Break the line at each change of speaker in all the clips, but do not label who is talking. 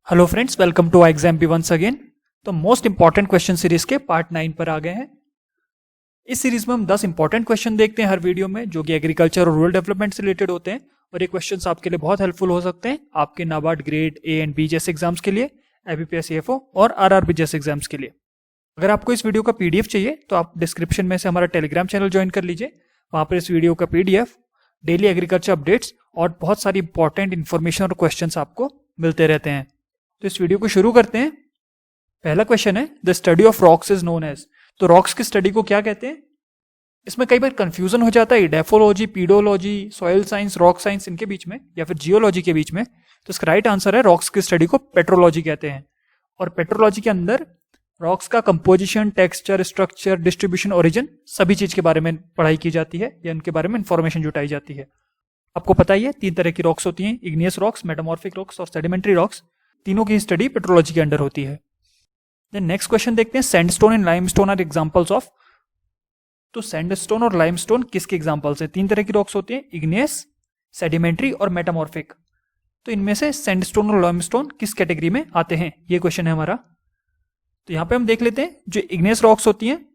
Hello friends, welcome to exam be once again. तो most important question series के part 9 पर आ गए हैं। इस सीरीज में हम 10 इंपॉर्टेंट क्वेश्चन देखते हैं हर वीडियो में, जो कि एग्रीकल्चर और रूरल डेवलपमेंट से रिलेटेड होते हैं। और ये क्वेश्चंस आपके लिए बहुत हेल्पफुल हो सकते हैं आपके NABARD grade A and B जैसे एग्जाम्स के लिए, एबीपीएस एफओ और आरआरबी जैसे एग्जाम्स के लिए। अगर आपको इस वीडियो का पीडीएफ चाहिए तो आप डिस्क्रिप्शन में से हमारा टेलीग्राम चैनल ज्वाइन कर लीजिए। वहाँ पर इस वीडियो का पीडीएफ, डेली एग्रीकल्चर अपडेट्स और बहुत सारी इंपॉर्टेंट इन्फॉर्मेशन और क्वेश्चंस आपको मिलते रहते हैं। तो इस वीडियो को शुरू करते हैं। पहला क्वेश्चन है, the study of rocks is known as. तो रॉक्स की स्टडी को क्या कहते हैं? इसमें कई बार कंफ्यूजन हो जाता है edaphology, pedology, soil science, rock science इनके बीच में या फिर जियोलॉजी के बीच में। तो इसका राइट आंसर है रॉक्स की स्टडी को पेट्रोलॉजी कहते हैं। और पेट्रोलॉजी के अंदर रॉक्स का composition, texture, structure, distribution, origin सभी चीज के बारे में पढ़ाई की जाती है या उनके बारे में इंफॉर्मेशन जुटाई जाती है। आपको पता ही है 3 तरह की रॉक्स होती हैं, इग्नियस रॉक्स, मेटामॉर्फिक रॉक्स और सेडिमेंट्री रॉक्स। तीनों की स्टडी पेट्रोलॉजी के अंडर होती है। देन नेक्स्ट क्वेश्चन देखते हैं, sandstone and limestone are examples of. तो सैंडस्टोन और लाइमस्टोन किसके एग्जांपल्स हैं? 3 तरह की रॉक्स होती हैं, इग्नियस, सेडिमेंट्री और मेटामॉर्फिक। तो इनमें से सैंडस्टोन और लाइमस्टोन किस कैटेगरी में आते हैं, ये क्वेश्चन है हमारा। तो यहां पे हम देख लेते हैं, जो इग्नियस रॉक्स होती हैं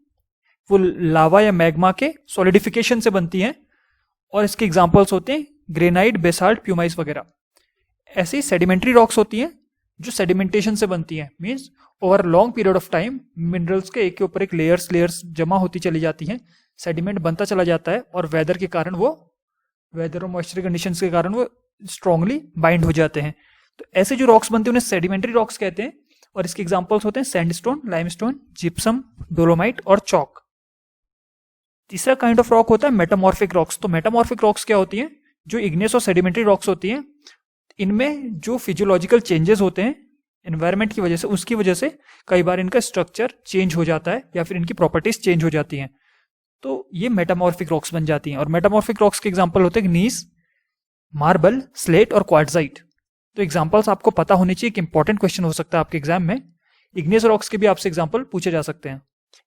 वो लावा या मैग्मा के सॉलिडिफिकेशन से बनती हैं और इसके एग्जांपल्स होते हैं ग्रेनाइट, बेसाल्ट, प्यूमाइस वगैरह। ऐसी सेडिमेंट्री रॉक्स होती हैं जो सेडिमेंटेशन से बनती हैं, means over long period of time minerals के एक के ऊपर एक लेयर्स जमा होती चली जाती हैं, सेडिमेंट बनता चला जाता है और वेदर के कारण वेदर और मॉइस्चर कंडीशंस के कारण वो स्ट्रांगली बाइंड हो जाते हैं। तो ऐसे जो रॉक्स बनते हैं उन्हें सेडिमेंट्री रॉक्स कहते हैं। और इसके एग्जांपल्स होते हैं सैंडस्टोन, लाइमस्टोन, जिप्सम, डोलोमाइट और चॉक। तीसरा काइंड ऑफ रॉक होता है मेटामॉर्फिक रॉक्स। तो मेटामॉर्फिक रॉक्स क्या होती हैं? जो इग्नियस और सेडिमेंट्री रॉक्स होती हैं, इनमें जो फिजियोलॉजिकल चेंजेस होते हैं एनवायरनमेंट की वजह से, उसकी वजह से कई बार इनका स्ट्रक्चर चेंज हो जाता है या फिर इनकी प्रॉपर्टीज चेंज हो जाती हैं। तो ये मेटामॉर्फिक रॉक्स बन जाती हैं। और मेटामॉर्फिक रॉक्स के एग्जांपल होते हैं नीस, मार्बल, स्लेट और क्वार्ट्जाइट। तो एग्जांपल्स आपको पता होनी चाहिए, एक इंपॉर्टेंट क्वेश्चन हो सकता है आपके एग्जाम में। इग्नियस रॉक्स के भी आपसे एग्जांपल पूछे जा सकते हैं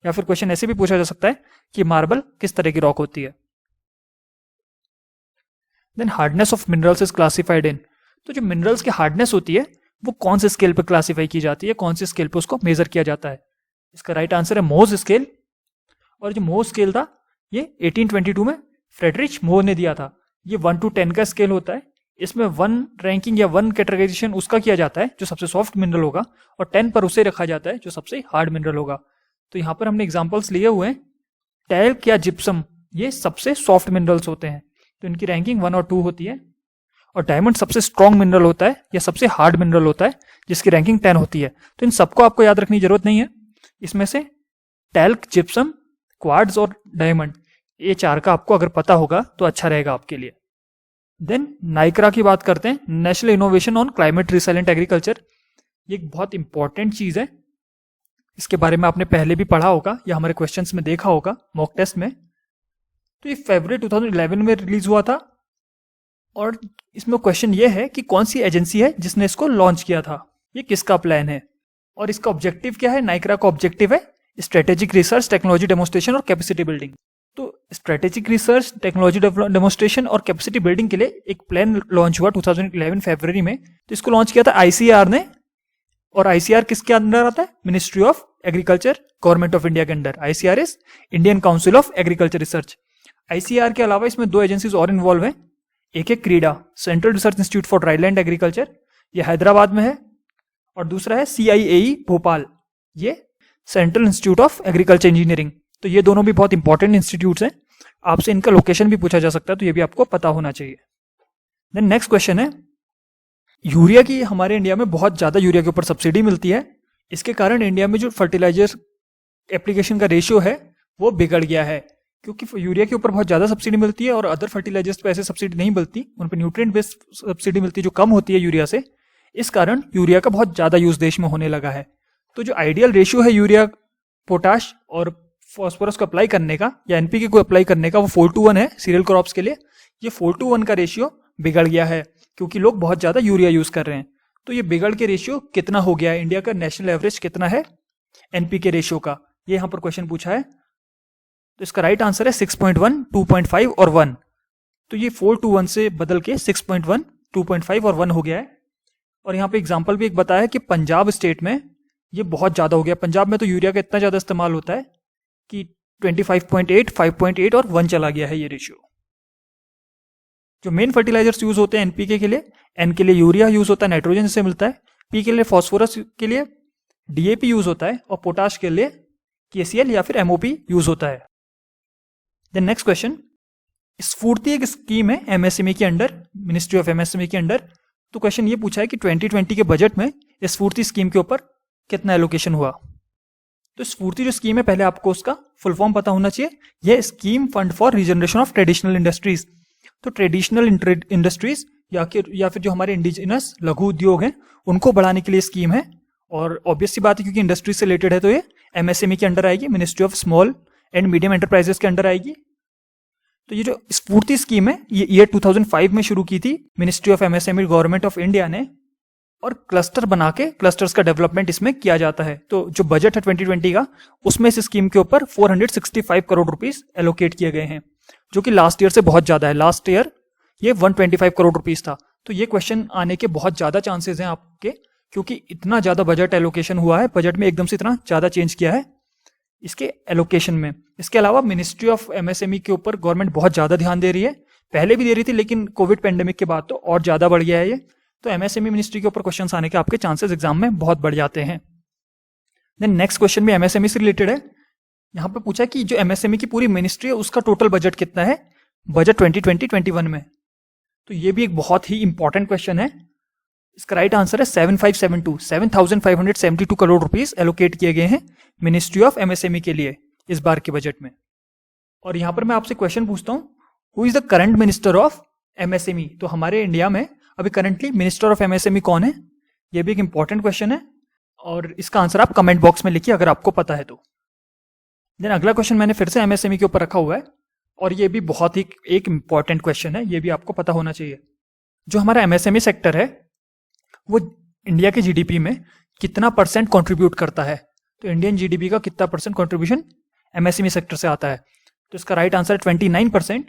या फिर क्वेश्चन ऐसे भी पूछा जा सकता है कि मार्बल किस तरह की रॉक होती है। Then hardness of minerals is classified in. तो जो मिनरल्स की हार्डनेस होती है वो कौन से स्केल पर क्लासिफाई की जाती है, कौन से स्केल पर उसको मेजर किया जाता है? इसका राइट आंसर है मोज स्केल। और जो मोज स्केल था ये 1822 में फ्रेडरिच मोर ने दिया था। ये 1 to 10 का स्केल होता है। इसमें 1 रैंकिंग या 1 कैटेगराइजेशन उसका किया जाता है जो सबसे सॉफ्ट मिनरल होगा, और 10 पर उसे रखा जाता है जो सबसे हार्ड मिनरल होगा। तो यहां पर हमने एग्जाम्पल्स लिए हुए हैं, टैल्क या जिप्सम, ये सबसे सॉफ्ट मिनरल्स होते हैं, तो इनकी रैंकिंग 1 और 2 होती है। और डायमंड सबसे स्ट्रॉन्ग मिनरल होता है या सबसे हार्ड मिनरल होता है, जिसकी रैंकिंग 10 होती है। तो इन सबको आपको याद रखने की जरूरत नहीं है। इसमें से टैल्क, जिप्सम, क्वार्ट्ज और डायमंड, ये 4 का आपको अगर पता होगा तो अच्छा रहेगा आपके लिए। देन नाइक्रा की बात करते हैं, national innovation on climate resilient agriculture. ये एक बहुत इंपॉर्टेंट चीज है, इसके बारे में आपने पहले भी पढ़ा होगा या हमारे क्वेश्चंस में देखा होगा मॉक टेस्ट में। तो ये फरवरी 2011 में रिलीज हुआ था। और इसमें क्वेश्चन ये है कि कौन सी एजेंसी है जिसने इसको लॉन्च किया था, ये किसका प्लान है और इसका ऑब्जेक्टिव क्या है? नाइक्रा का ऑब्जेक्टिव है स्ट्रेटेजिक रिसर्च, टेक्नोलॉजी डेमोन्स्ट्रेशन और कैपेसिटी बिल्डिंग। तो स्ट्रेटेजिक रिसर्च, टेक्नोलॉजी डेमोन्स्ट्रेशन और कैपेसिटी बिल्डिंग के लिए एक प्लान लॉन्च हुआ 2011 फरवरी में। तो इसको लॉन्च किया था आईसीआर ने। और आईसीआर किसके अंदर आता है? Ministry of agriculture, government of India के अंदर। ICR is Indian council of agriculture research. ICR के अलावा इसमें 2 एजेंसीज और इन्वॉल्व हैं। एक है क्रीडा, central research institute for dryland agriculture, ये हैदराबाद में है। और दूसरा है सीआईएई भोपाल, ये central institute of agriculture engineering. तो ये दोनों भी बहुत इंपॉर्टेंट इंस्टीट्यूट्स हैं, आपसे इनका लोकेशन भी पूछा जा सकता है, तो ये भी आपको पता होना चाहिए। देन नेक्स्ट क्वेश्चन है, यूरिया की हमारे इंडिया में बहुत ज्यादा यूरिया के ऊपर सब्सिडी मिलती है। इसके कारण इंडिया में जो फर्टिलाइजर एप्लीकेशन का रेशियो है वो बिगड़ गया है, क्योंकि यूरिया के ऊपर बहुत ज्यादा सब्सिडी मिलती है और अदर फर्टिलाइजर्स पे ऐसे सब्सिडी नहीं मिलती, उन पे न्यूट्रिएंट बेस्ड सब्सिडी मिलती है जो कम होती है यूरिया से। इस कारण यूरिया का बहुत ज्यादा यूज देश में होने लगा है। तो जो आइडियल रेशियो है यूरिया, पोटाश और फॉस्फोरस को अप्लाई करने का या एनपीके को अप्लाई करने का, वो 4:1 है सीरियल क्रॉप्स के लिए। ये 4:1 का रेशियो बिगड़ गया है क्योंकि लोग बहुत ज्यादा यूरिया यूज कर रहे हैं। तो ये बिगड़ के रेशियो कितना हो गया है? इंडिया का नेशनल एवरेज कितना है एनपीके रेशियो का, ये यहां पर क्वेश्चन पूछा है। तो इसका राइट आंसर है 6.1, 2.5 और 1। तो ये 4:1 से बदल के 6.1, 2.5 और 1 हो गया है। और यहाँ पे एग्जाम्पल भी एक बताया कि पंजाब स्टेट में ये बहुत ज़्यादा हो गया। पंजाब में तो यूरिया का इतना ज़्यादा इस्तेमाल होता है कि 25.8, 5.8 और 1 चला गया है ये रेशियो। जो मेन फर्टिलाइजर्स यूज होते हैं एनपीके के लिए, एन के लिए यूरिया यूज होता है, नाइट्रोजन से मिलता है, पी के लिए फॉस्फोरस के लिए डीएपी यूज होता है, और पोटाश के लिए केसीएल या फिर एमओपी यूज होता है। देन नेक्स्ट क्वेश्चन, स्फूर्ति एक स्कीम है एमएसएमई के अंडर, मिनिस्ट्री ऑफ एमएसएमई के अंडर। तो क्वेश्चन ये पूछा है कि 2020 के बजट में स्फूर्ति स्कीम के ऊपर कितना एलोकेशन हुआ। तो स्फूर्ति जो स्कीम है, पहले आपको उसका फुल फॉर्म पता होना चाहिए। यह scheme fund for regeneration of traditional industries. तो ट्रेडिशनल इंडस्ट्रीज या फिर जो हमारे इंडिजिनस लघु उद्योग हैं उनको बढ़ाने के लिए स्कीम है। और ऑब्वियस सी बात है क्योंकि इंडस्ट्री से रिलेटेड है तो ये एमएसएमई के अंडर आएगी, ministry of small and medium enterprises के अंडर आएगी। तो ये जो स्फूर्ति स्कीम है ये ईयर 2005 में शुरू की थी ministry of MSME government of India ने, और क्लस्टर बना के क्लस्टर्स का डेवलपमेंट इसमें किया जाता है। तो जो बजट है 2020 का, उसमें इस स्कीम के ऊपर 465 करोड़ रुपीस एलोकेट किए गए हैं, जो कि लास्ट ईयर से बहुत ज्यादा है। लास्ट ईयर ये 125 करोड़ रुपीस था। तो ये क्वेश्चन आने के बहुत ज्यादा चांसेस हैं आपके, क्योंकि इतना ज्यादा बजट एलोकेशन हुआ है, बजट में एकदम से इतना ज्यादा चेंज किया है इसके एलोकेशन में। इसके अलावा मिनिस्ट्री ऑफ एमएसएमई के ऊपर गवर्नमेंट बहुत ज्यादा ध्यान दे रही है, पहले भी दे रही थी लेकिन कोविड पेंडेमिक के बाद तो और ज्यादा बढ़ गया है ये। तो एमएसएमई मिनिस्ट्री के ऊपर क्वेश्चंस आने के आपके चांसेस एग्जाम में बहुत बढ़ जाते हैं। देन नेक्स्ट क्वेश्चन भी एमएसएमई से रिलेटेड है। यहाँ पे पूछा कि जो एमएसएमई की पूरी मिनिस्ट्री है उसका टोटल बजट कितना है बजट 2020-21 में। तो ये भी एक बहुत ही इंपॉर्टेंट क्वेश्चन है। इसका राइट आंसर है 7572 करोड़ रुपीस एलोकेट किए गए हैं मिनिस्ट्री ऑफ एमएसएमई के लिए इस बार के बजट में। और यहां पर मैं आपसे क्वेश्चन पूछता हूं, who is the current minister of MSME. तो हमारे इंडिया में अभी करंटली मिनिस्टर ऑफ एमएसएमई कौन है, यह भी एक इंपॉर्टेंट क्वेश्चन है, और इसका आंसर आप कमेंट बॉक्स में लिखिए अगर आपको पता है तो। देन अगला क्वेश्चन मैंने फिर से एमएसएमई के ऊपर रखा हुआ है, और ये भी बहुत ही एक इंपॉर्टेंट क्वेश्चन है, ये भी आपको पता होना चाहिए। जो हमारा एमएसएमई सेक्टर है वो इंडिया के जीडीपी में कितना परसेंट कंट्रीब्यूट करता है। तो इंडियन जीडीपी का कितना परसेंट कंट्रीब्यूशन एमएसएमई सेक्टर से आता है। तो इसका राइट आंसर है 29%।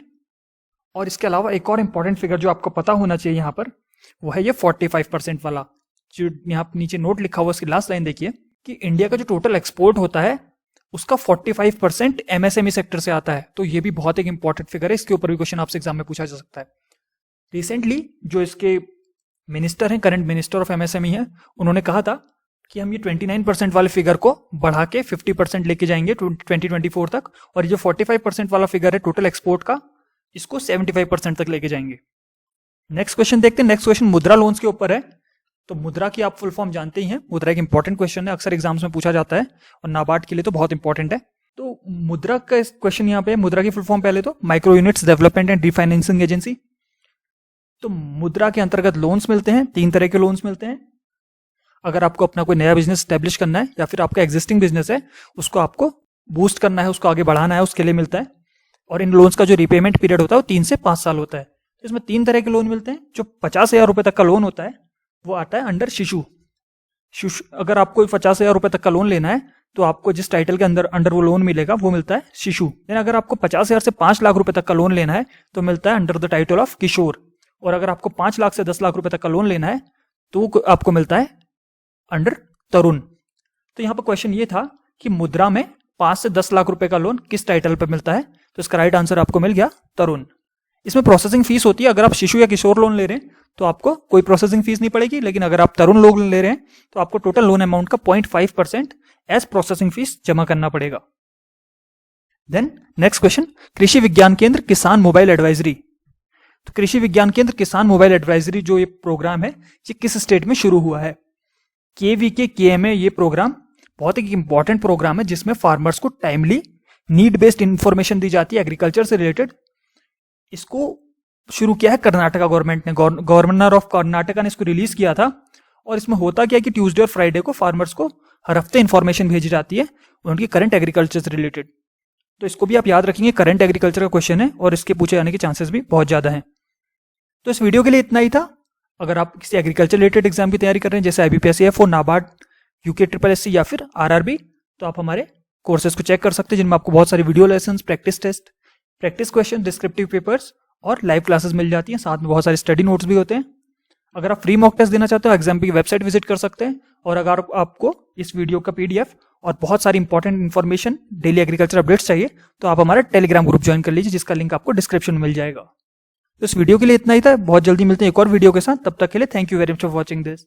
और इसके अलावा एक और इंपॉर्टेंट फिगर जो आपको पता होना चाहिए यहाँ पर, वो है ये 45% वाला, जो यहाँ नीचे नोट लिखा हुआ उसकी लास्ट लाइन देखिए कि इंडिया का जो टोटल एक्सपोर्ट होता है उसका 45% एमएसएमई सेक्टर से आता है। तो ये भी बहुत एक इंपॉर्टेंट फिगर है, इसके ऊपर भी क्वेश्चन आपसे एग्जाम में पूछा जा सकता है। रिसेंटली जो इसके मिनिस्टर हैं, करंट मिनिस्टर ऑफ एमएसएमई है, उन्होंने कहा था कि हम ये 29% वाले फिगर को बढ़ा के 50% लेके जाएंगे 2024 तक, और ये जो 45% वाला फिगर है टोटल एक्सपोर्ट का, इसको 75% तक लेके जाएंगे। नेक्स्ट क्वेश्चन देखते हैं। नेक्स्ट क्वेश्चन मुद्रा लोन्स के ऊपर है। तो मुद्रा की आप फुल फॉर्म जानते ही हैं, मुद्रा एक इंपॉर्टेंट क्वेश्चन है, अक्सर एग्जाम्स में पूछा जाता है और नाबार्ड के लिए तो बहुत इंपॉर्टेंट है। तो मुद्रा का क्वेश्चन यहाँ पे, मुद्रा की फुल फॉर्म पहले तो micro units development and refinancing agency. तो मुद्रा के अंतर्गत लोन्स मिलते हैं, 3 तरह के लोन्स मिलते हैं। अगर आपको अपना कोई नया बिजनेस स्टैब्लिश करना है या फिर आपका एग्जिस्टिंग बिजनेस है उसको आपको बूस्ट करना है, उसको आगे बढ़ाना है, उसके लिए मिलता है। और इन लोन्स का जो रिपेमेंट पीरियड होता है वो 3 से 5 साल होता है। तो इसमें 3 तरह के लोन मिलते हैं। जो 50,000 रुपए तक का लोन होता है वो आता है अंडर शिशु। अगर आपको 50,000 रुपए तक का लोन लेना है तो आपको जिस टाइटल के अंडर वो लोन मिलेगा वो मिलता है शिशु। देन अगर आपको 50,000 से 5 लाख रुपए तक का लोन लेना है तो मिलता है अंडर द टाइटल ऑफ किशोर। और अगर आपको 5 लाख से 10 लाख रुपए तक का लोन लेना है तो आपको मिलता है अंडर तरुण। तो यहाँ पर क्वेश्चन ये था कि मुद्रा में 5 से 10 लाख रुपए का लोन किस टाइटल पर मिलता है। तो इसका राइट आंसर आपको मिल गया तरुण। इसमें प्रोसेसिंग फीस होती है। अगर आप शिशु या किशोर लोन ले रहे हैं तो आपको कोई प्रोसेसिंग फीस नहीं पड़ेगी, लेकिन अगर आप तरुण लोन ले रहे हैं तो आपको टोटल लोन अमाउंट का 0.5% एज प्रोसेसिंग फीस जमा करना पड़ेगा। देन नेक्स्ट क्वेश्चन, कृषि विज्ञान केंद्र किसान मोबाइल एडवाइजरी। तो कृषि विज्ञान केंद्र किसान मोबाइल एडवाइजरी जो ये प्रोग्राम है ये किस स्टेट में शुरू हुआ है। केवीके केएमए ये प्रोग्राम बहुत एक इंपॉर्टेंट प्रोग्राम है जिसमें फार्मर्स को टाइमली नीड बेस्ड इंफॉर्मेशन दी जाती है एग्रीकल्चर से रिलेटेड। इसको शुरू किया है कर्नाटका गवर्नमेंट ने, गवर्नर ऑफ कर्नाटका ने इसको रिलीज किया था। और इसमें होता क्या है कि ट्यूसडे और फ्राइडे को फार्मर्स को हर हफ्ते इंफॉर्मेशन भेजी जाती है उनकी करंट एग्रीकल्चर से रिलेटेड। तो इसको भी आप याद रखेंगे, करंट एग्रीकल्चर का क्वेश्चन है और इसके पूछे जाने के चांसेस भी बहुत ज्यादा हैं। तो इस वीडियो के लिए इतना ही था। अगर आप किसी एग्रीकल्चर रिलेटेड एग्जाम की तैयारी कर रहे हैं जैसे IBPS AF, NABARD, UK SSC या फिर RRB, तो आप हमारे कोर्सेज को चेक कर सकते हैं जिनमें आपको बहुत सारे video lesson, practice test, practice question, descriptive papers और लाइव क्लासेस मिल जाती हैं। साथ में बहुत सारे स्टडी नोट्स भी होते हैं। अगर आप फ्री मॉक टेस्ट देना चाहते हो एग्जाम की वेबसाइट विजिट कर सकते हैं। और अगर आपको इस वीडियो का पीडीएफ और बहुत सारी important information daily agriculture updates चाहिए तो आप हमारा टेलीग्राम ग्रुप ज्वाइन कर लीजिए, जिसका लिंक आपको डिस्क्रिप्शन में मिल जाएगा। तो इस वीडियो के लिए इतना ही था, बहुत जल्दी मिलते हैं एक और वीडियो के साथ। तब तक के लिए thank you very much for watching this.